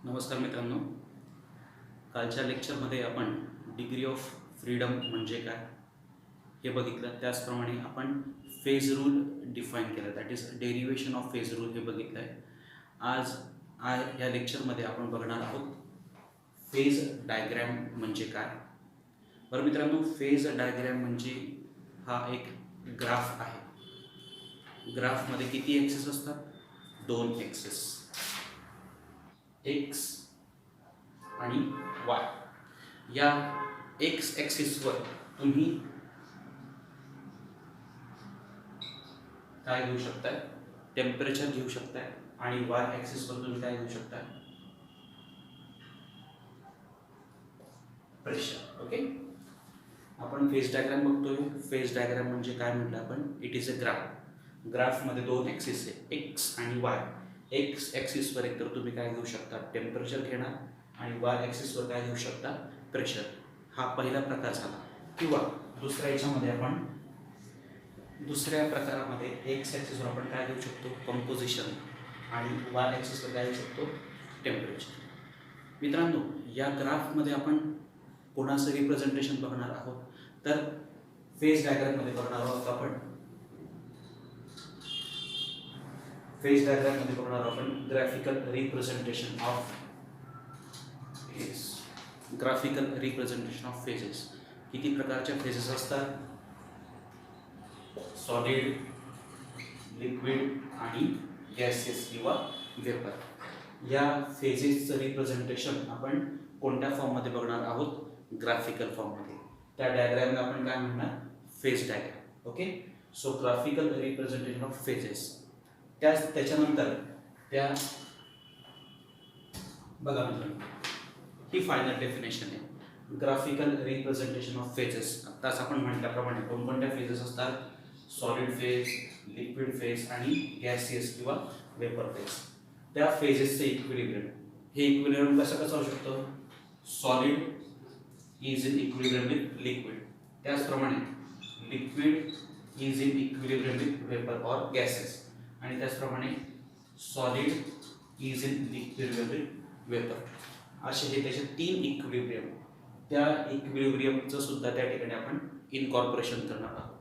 नमस्कार मित्रांनो, कालच्या लेक्चरमध्ये आपण डिग्री ऑफ फ्रीडम म्हणजे काय हे बघितलं. त्याचप्रमाणे आपण फेज रूल डिफाईन केला, that is derivation of phase rule हे बघितलं आहे. आज या लेक्चरमध्ये आपण बघणार आहोत फेज डायग्रॅम म्हणजे काय. बरं मित्रांनो, फेज डायग्रॅम म्हणजे हा एक ग्राफ आहे. ग्राफमध्ये किती ॲक्सिस असतात? 2 ॲक्सिस, एक्स आणि वाय. या एक्स ॲक्सिसवर तुम्ही काय घेऊ शकताय? टेम्परेचर घेऊ शकताय. आणि वाय ॲक्सिसवर तुम्ही काय घेऊ शकताय? प्रेशर. ओके, आपण फेज डायग्राम बघतोय. फेज डायग्राम म्हणजे काय म्हटलं आपण? It is a graph. ग्राफमध्ये 2 ॲक्सिस आहे, एक्स आणि वाय. एक्स ॲक्सिसवर एकतर तुम्ही काय घेऊ शकता? टेम्परेचर घेणार. आणि वाय ॲक्सिसवर काय घेऊ शकता? प्रेशर. हा पहिला प्रकार झाला. किंवा दुसऱ्या प्रकारामध्ये एक्स ॲक्सिसवर आपण काय घेऊ शकतो? कंपोजिशन. आणि वाय ॲक्सिसवर काय घेऊ शकतो? टेम्परेचर. मित्रांनो, या ग्राफमध्ये आपण कोणाचं रिप्रेझेंटेशन बघणार आहोत? तर फेज डायग्राममध्ये बघणार आहोत आपण. फेज डायग्राममध्ये बघणार आहोत आपण graphical representation of phase. Graphical representation of phases. किती प्रकारच्या फेजेस असतात? सॉलिड, लिक्विड आणि गॅसेस किंवा वेपर. या फेजेसचं रिप्रेझेंटेशन आपण कोणत्या फॉर्ममध्ये बघणार आहोत? ग्राफिकल फॉर्ममध्ये. त्या डायग्रामला आपण काय म्हणणार? Phase diagram. Okay, so graphical representation of phases. त्याच्यानंतर त्या बघा मित्रांनो, ही फायनल डेफिनेशन आहे. Graphical representation of phases. आत्ताच आपण म्हटल्याप्रमाणे कोणकोणत्या फेजेस असतात? सॉलिड फेज, लिक्विड फेज आणि गॅसियस किंवा वेपर फेज. त्या फेजेसचं इक्विलिब्रियम. हे इक्विलिब्रियम कसं होऊ शकतं? Solid is in equilibrium with liquid. त्याचप्रमाणे liquid is in equilibrium with vapour or gases. आणि त्याचप्रमाणे solid is in equilibrium with vapour. असे हे त्याचे 3 इक्विलिब्रियम. त्या इक्विलिब्रियमचं सुद्धा त्या ठिकाणी आपण इनकॉर्पोरेशन करणार आहोत.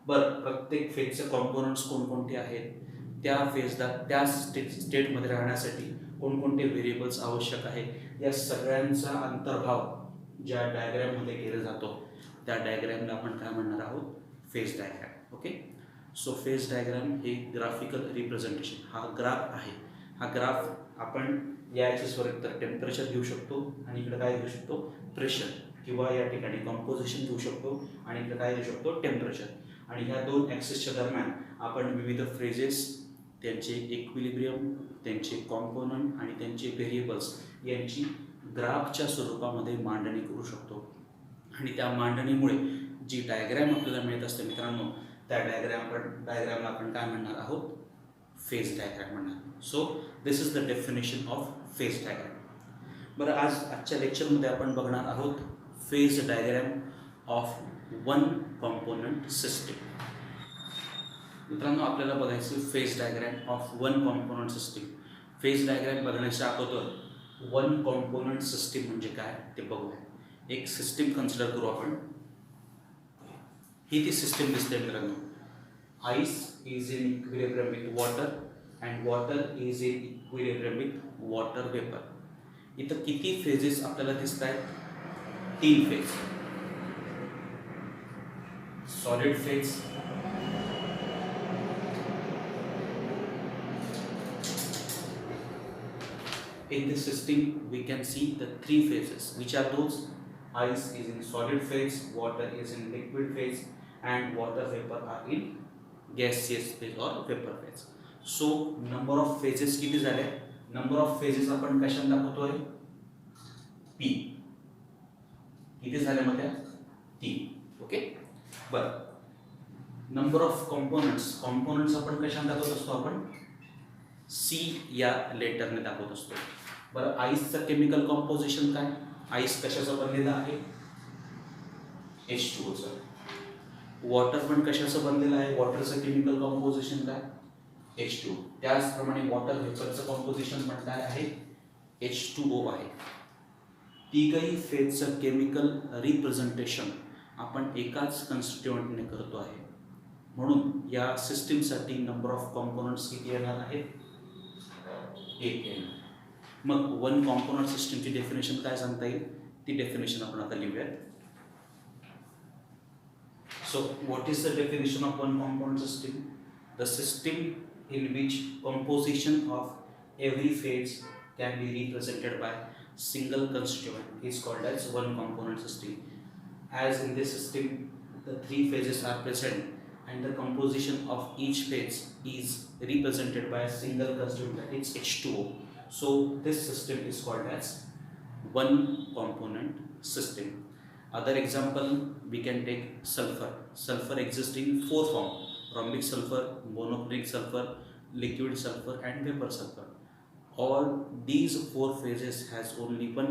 बरं, प्रत्येक फेजचे कॉम्पोनंट्स कोणकोणते आहेत? त्या फेजला त्या स्टेटमध्ये राहण्यासाठी कोणकोणते व्हेरिएबल्स आवश्यक आहे? या सगळ्यांचा अंतर्भाव ज्या डायग्रॅममध्ये केला जातो त्या डायग्रॅमला आपण काय म्हणणार आहोत? Phase diagram. Okay, so phase diagram हे ग्राफिकल रिप्रेझेंटेशन. हा ग्राफ आहे. हा ग्राफ आपण या ॲक्सिसवर एकतर टेम्परेचर घेऊ शकतो आणि इकडे काय घेऊ शकतो? प्रेशर. किंवा या ठिकाणी कंपोजिशन घेऊ शकतो आणि इकडे काय घेऊ शकतो? टेम्परेचर. आणि ह्या 2 ॲक्सिसच्या दरम्यान आपण विविध फ्रेजेस, त्यांचे इक्विलिब्रियम, त्यांचे कॉम्पोनंट आणि त्यांचे व्हेरिएबल्स यांची ग्राफच्या स्वरूपामध्ये मांडणी करू शकतो. आणि त्या मांडणीमुळे जी डायग्रॅम आपल्याला मिळत असते मित्रांनो, त्या डायग्रॅमला आपण काय म्हणणार आहोत? फेज डायग्रॅम म्हणणार. So this is the definition of phase diagram. बरं, आजच्या लेक्चरमध्ये आपण बघणार आहोत phase diagram of one component system. मित्रांनो, आपल्याला बघायचं phase diagram of one component system. Phase diagram बघण्याच्या अगोदर वन कॉम्पोनंट सिस्टीम म्हणजे काय ते बघूया. एक सिस्टीम कन्सिडर करू आपण. ही ती सिस्टीम दिसते मित्रांनो. Ice is in equilibrium with water and water is in equilibrium with water vapour. इथं किती फेजेस आपल्याला दिसत आहेत? 3 phase. Solid phase, in this system we can see the 3 phases. Which are those? Ice is in solid phase, water is in liquid phase and water vapor are in gaseous phase or vapor phase. So number of phases किती झाले? number of phases आपण कशाने दाखवतोय? p. किती झाले मग त्या? 3. Okay, बरं. नंबर ऑफ कॉम्पोनंट्स आपण कशाने दाखवत असतो? आपण C या लेटरने दाखवत असतो. बरं, आईसचं केमिकल कॉम्पोजिशन काय? आईस कशाचं बनलेलं आहे? H2O. वॉटर पण कशाचं बनलेलं आहे? वॉटरचं केमिकल कॉम्पोजिशन काय? H2O. त्याचप्रमाणे वॉटर वेपरचं कॉम्पोजिशन पण काय आहे? H2O आहे. तिघही फेजचं केमिकल रिप्रेझेंटेशन आपण एकाच कन्स्टिट्युएंटने करतो आहे. म्हणून या सिस्टीमसाठी नंबर ऑफ कॉम्पोनंट्स किती येणार आहेत? 1 येणार. मग वन कॉम्पोनंट सिस्टीमची डेफिनेशन काय सांगता येईल? ती डेफिनेशन आपण आता लिहूयात. So what is the definition of one component system? The system in which composition of every phase can be represented by single constituent is called as one component system. As in this system the three phases are present and the composition of each phase is represented by a single constituent, that is H2O. So this system is called as one component system. Other example, we can take sulfur. Sulfur exists in 4 forms: rhombic sulfur, monoclinic sulfur, liquid sulfur and vapor sulfur. All these 4 phases has only one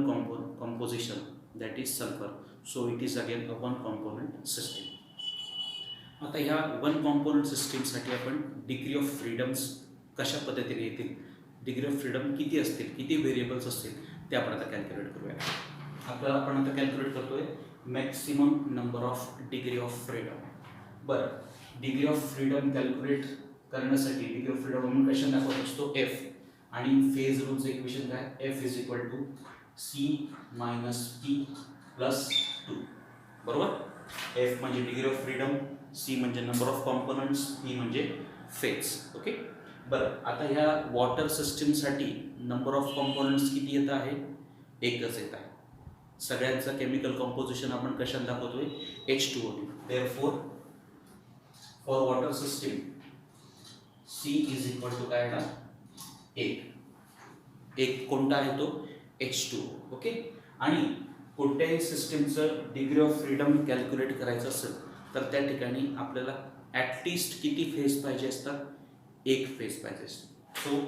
composition, that is sulfur. So it is again a one component system. आता ह्या one component सिस्टीमसाठी आपण degree of freedoms कशा पद्धतीने येतील, degree of freedom किती असतील, किती व्हेरिएबल्स असतील ते आपण आता कॅल्क्युलेट करूया. आपल्याला आपण आता कॅल्क्युलेट करतोय maximum number of degree of freedom. बरं, डिग्री ऑफ फ्रीडम कॅल्क्युलेट करण्यासाठी डिग्री ऑफ फ्रीडम म्हणून क्वेश्चन दाखवत असतो एफ, आणि फेज रूलचं इक्वेशन काय? F is equal to C minus T plus 2. बरोबर. एफ म्हणजे डिग्री ऑफ फ्रीडम, सी म्हणजे नंबर ऑफ कॉम्पोनंट्स, टी म्हणजे फेज. ओके. बरं, आता ह्या वॉटर सिस्टीमसाठी नंबर ऑफ कॉम्पोनंट्स किती येत आहे? एकच येत आहे. सगळ्यांचं केमिकल कंपोजिशन आपण कशात दाखवतोय? H2O. Therefore for water system C is equal to काय ना? 1. एक कोणता आहे तो? H2O. ओके. आणि कोणत्याही सिस्टीमचं डिग्री ऑफ फ्रीडम कॅल्क्युलेट करायचं असेल तर त्या ठिकाणी आपल्याला ॲटलिस्ट किती फेज पाहिजे असतात? 1 फेज पाहिजे असतात. सो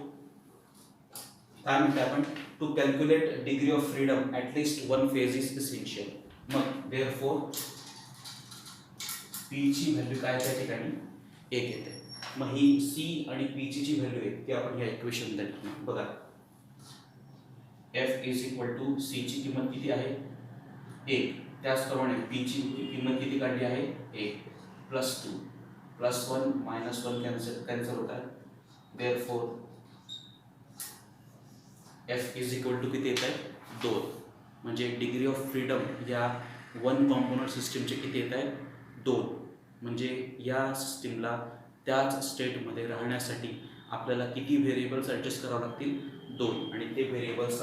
काय म्हणते आपण? To calculate degree of freedom at least 1 phase is essential. मग देअरफॉर पी ची व्हॅल्यू काय त्या ठिकाणी? 1 येते. मग ही सी आणि पी ची जी व्हॅल्यू आहे ती आपण या इक्वेशन मध्ये बघा. F is equal to C ची किंमत किती आहे? 1. त्याचप्रमाणे पी ची किंमत किती काढली आहे? 1 प्लस 2 प्लस 1 मायनस 1 कॅन्सल होतात. Therefore F is equal to किती येत आहे? 2. म्हणजे डिग्री ऑफ फ्रीडम या वन कॉम्पोनंट सिस्टीमचे किती येत आहे? 2. म्हणजे या सिस्टीमला त्याच स्टेटमध्ये राहण्यासाठी आपल्याला किती व्हेरिएबल्स ॲडजस्ट करावे लागतील? 2. आणि ते व्हेरिएबल्स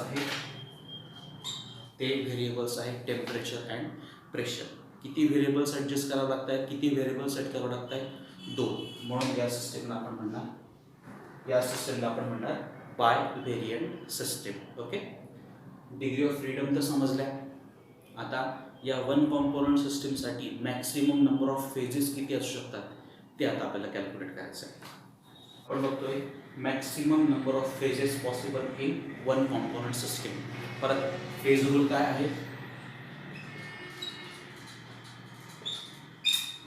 आहेत टेम्परेचर अँड प्रेशर. किती व्हेरिएबल्स ॲडजस्ट करावे लागत आहेत? किती व्हेरिएबल्स सेट करावे लागत आहेत? 2. म्हणून या सिस्टीमला आपण म्हणणार bivariant system. Okay. Degree of freedom तर समजल्या. आता या वन कॉम्पोनंट सिस्टीमसाठी मॅक्सिमम नंबर ऑफ फेजेस किती असू शकतात ते आता आपल्याला कॅल्क्युलेट करायचं आहे. आपण बघतोय maximum number of phases possible in one component system. परत फेज रूल काय आहे?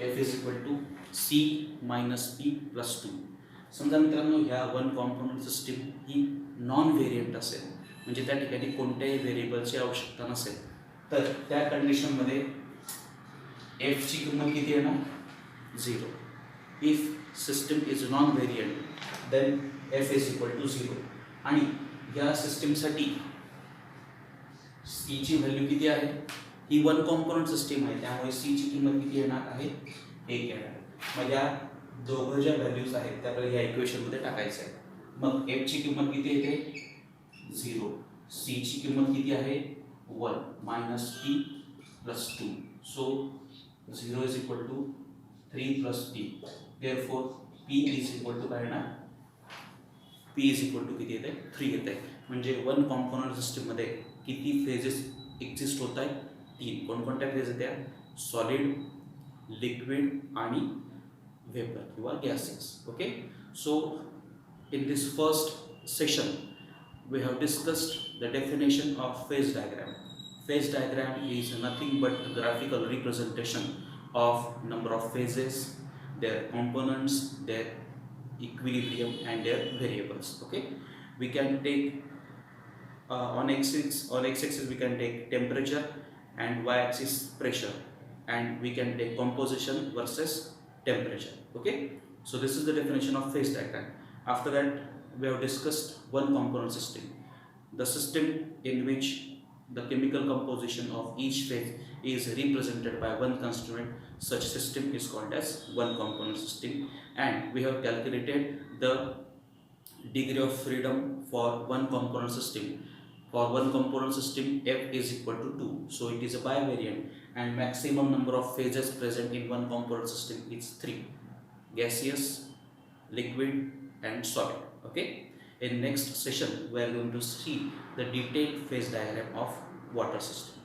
F is equal to C minus P plus 2. समजा मित्रांनो ह्या वन कॉम्पोनंट सिस्टीम ही नॉन व्हेरियंट असेल, म्हणजे त्या ठिकाणी कोणत्याही व्हेरिएबलची आवश्यकता नसेल, तर त्या कंडिशनमध्ये एफची किंमत किती येणार? 0. If system is non variant then F is equal to 0. आणि या सिस्टीमसाठी सीची व्हॅल्यू किती आहे? ही वन कॉम्पोनंट सिस्टीम आहे, त्यामुळे सीची किंमत किती येणार आहे? 1 येणार. मग या दोघं ज्या व्हॅल्यूज आहेत त्या आपल्याला या इक्वेशनमध्ये टाकायचं आहे. मग एफची किंमत किती येते? 0. सीची किंमत किती आहे? 1 minus T plus 2. So 0 is equal to 3 plus T. Therefore P is equal to काय येणार? पी इज इक्वल टू किती येते? 3 येते. म्हणजे वन कॉम्पोनंट सिस्टीममध्ये किती फेजेस एक्झिस्ट होत आहेत? 3. कोणकोणत्या फेज आहेत त्या? सॉलिड, लिक्विड आणि वेपर किंवा gases. Okay. So in this first session we have discussed the definition of phase diagram. Phase diagram is nothing but a graphical representation of number of phases, their components, their equilibrium and their variables. Okay, we can take On x-axis we can take temperature and y-axis pressure, and we can take composition versus temperature. Okay, so this is the definition of phase diagram. After that, we have discussed one component system, the system in which the chemical composition of each phase is represented by one constituent. Such system is called as one component system, and we have calculated the degree of freedom for one component system. For one component system, F is equal to 2, so it is a bivariant, and maximum number of phases present in one component system is 3: gaseous, liquid and solid. Okay, in next session we are going to see the detailed phase diagram of water system.